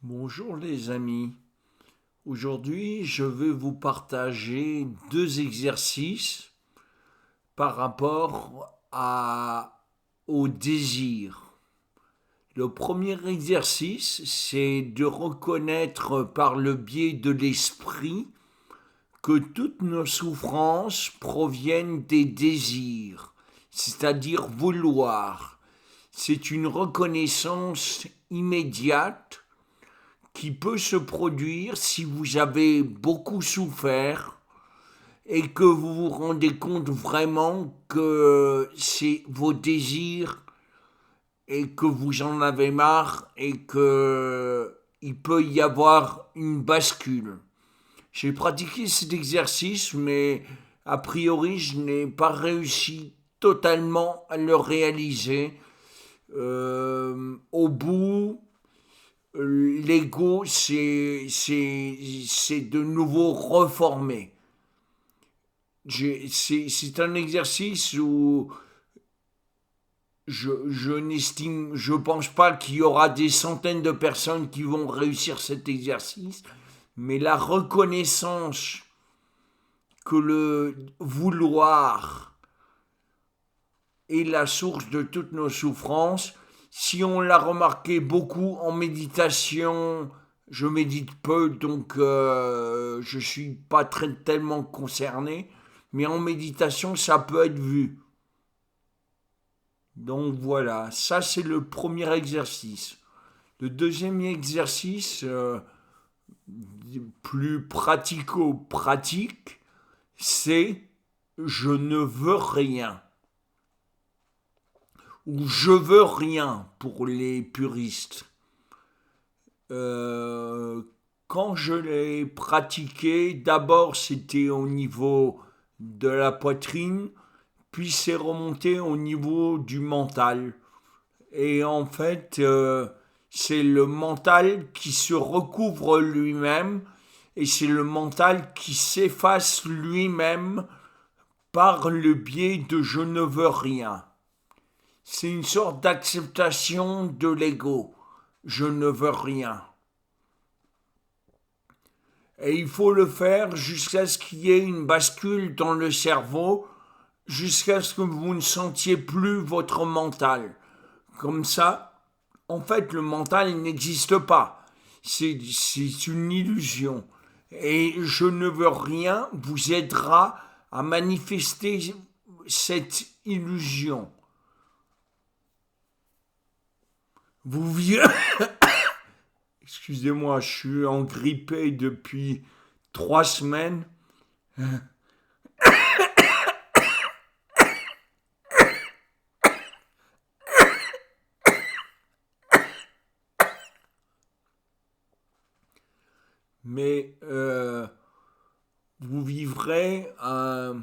Bonjour les amis. Aujourd'hui, je vais vous partager deux exercices par rapport au désir. Le premier exercice, c'est de reconnaître par le biais de l'esprit que toutes nos souffrances proviennent des désirs, c'est-à-dire vouloir. C'est une reconnaissance immédiate qui peut se produire si vous avez beaucoup souffert et que vous vous rendez compte vraiment que c'est vos désirs et que vous en avez marre et que il peut y avoir une bascule. J'ai pratiqué cet exercice, mais a priori, je n'ai pas réussi totalement à le réaliser. Au bout, l'ego c'est de nouveau reformé. C'est un exercice où je pense pas qu'il y aura des centaines de personnes qui vont réussir cet exercice, mais la reconnaissance que le vouloir est la source de toutes nos souffrances. Si on l'a remarqué beaucoup en méditation, je médite peu, donc je suis pas tellement concerné, mais en méditation, ça peut être vu. Donc voilà, ça c'est le premier exercice. Le deuxième exercice, plus pratico-pratique, c'est je ne veux rien ou je veux rien pour les puristes. Euh, Quand je l'ai pratiqué, d'abord c'était au niveau de la poitrine, puis c'est remonté au niveau du mental. Et en fait, c'est le mental qui se recouvre lui-même et c'est le mental qui s'efface lui-même par le biais de je ne veux rien. C'est une sorte d'acceptation de l'ego. Je ne veux rien. Et il faut le faire jusqu'à ce qu'il y ait une bascule dans le cerveau, jusqu'à ce que vous ne sentiez plus votre mental. Comme ça, en fait, le mental n'existe pas. C'est une illusion. Et je ne veux rien vous aidera à manifester cette illusion. Vous vivez, excusez-moi, je suis engrippé depuis 3 semaines. Mais vous vivrez un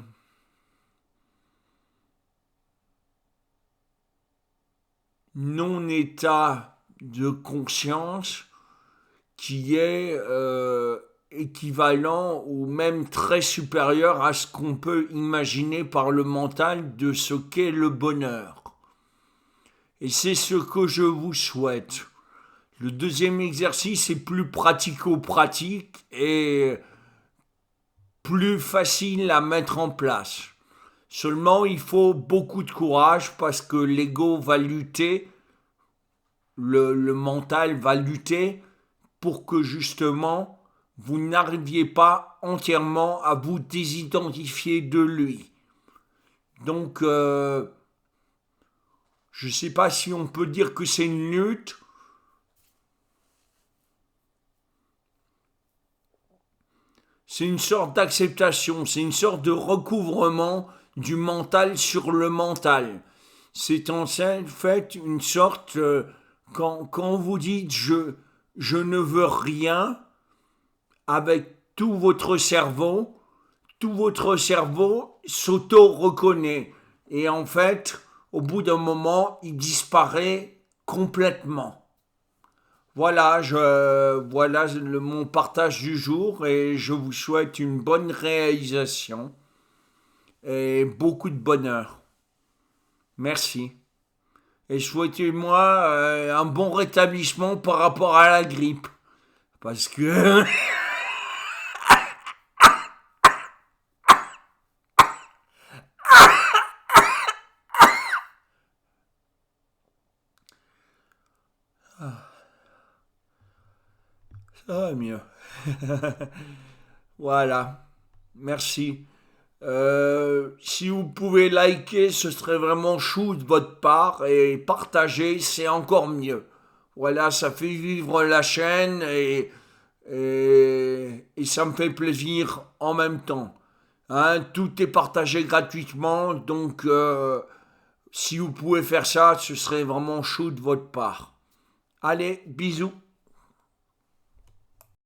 non-état de conscience qui est équivalent ou même très supérieur à ce qu'on peut imaginer par le mental de ce qu'est le bonheur. Et c'est ce que je vous souhaite. Le deuxième exercice est plus pratico-pratique et plus facile à mettre en place. Seulement, il faut beaucoup de courage parce que l'ego va lutter, le mental va lutter pour que justement vous n'arriviez pas entièrement à vous désidentifier de lui. Donc, je ne sais pas si on peut dire que c'est une lutte. C'est une sorte d'acceptation, c'est une sorte de recouvrement du mental sur le mental. C'est en fait une sorte, quand vous dites je ne veux rien, avec tout votre cerveau s'auto-reconnaît. Et en fait, au bout d'un moment, il disparaît complètement. Voilà mon partage du jour et je vous souhaite une bonne réalisation et beaucoup de bonheur. Merci. Et souhaitez-moi un bon rétablissement par rapport à la grippe. Parce que... Ça va mieux. Voilà. Merci. Si vous pouvez liker, ce serait vraiment chou de votre part et partager, c'est encore mieux. Voilà, ça fait vivre la chaîne et ça me fait plaisir en même temps. Hein, tout est partagé gratuitement, donc si vous pouvez faire ça, ce serait vraiment chou de votre part. Allez, bisous.